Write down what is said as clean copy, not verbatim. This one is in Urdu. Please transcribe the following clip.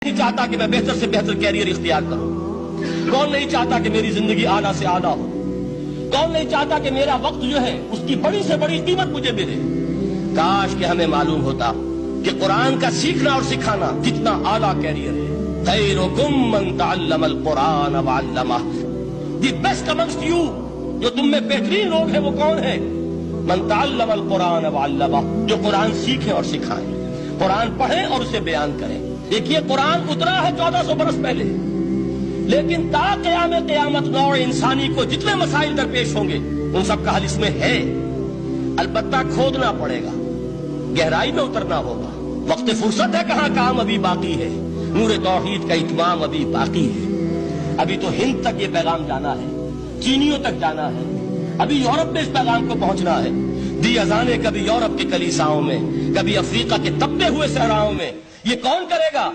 نہیں چاہتا کہ میں بہتر سے بہتر کیریئر اختیار کروں؟ کون نہیں چاہتا کہ میری زندگی اعلیٰ سے اعلیٰ ہو؟ کون نہیں چاہتا کہ میرا وقت جو ہے اس کی بڑی سے بڑی قیمت مجھے ملے؟ کاش کہ ہمیں معلوم ہوتا کہ قرآن کا سیکھنا اور سکھانا کتنا اعلیٰ کیریئر ہے۔ خیرکم من تعلم القرآن وعلمہ، دی بیسٹ امنگسٹ یو، جو تم میں بہترین لوگ ہیں وہ کون ہیں؟ من تعلم القرآن وعلمہ، جو قرآن سیکھیں اور سکھائیں، قرآن پڑھیں اور اسے بیان کریں۔ دیکھیے قرآن اترا ہے 1400 برس پہلے، لیکن تا قیام قیامت نوع انسانی کو جتنے مسائل درپیش ہوں گے ان سب کا حل اس میں ہے، البتہ کھودنا پڑے گا، گہرائی میں اترنا ہوگا۔ وقت فرصت ہے کہاں، کام ابھی باقی ہے، نور توحید کا اتمام ابھی باقی ہے۔ ابھی تو ہند تک یہ پیغام جانا ہے، چینیوں تک جانا ہے، ابھی یورپ میں اس پیغام کو پہنچنا ہے۔ دی اذانیں کبھی یورپ کے کلیساؤں میں، کبھی افریقہ کے تپتے ہوئے صحراؤں میں، یہ کون کرے گا؟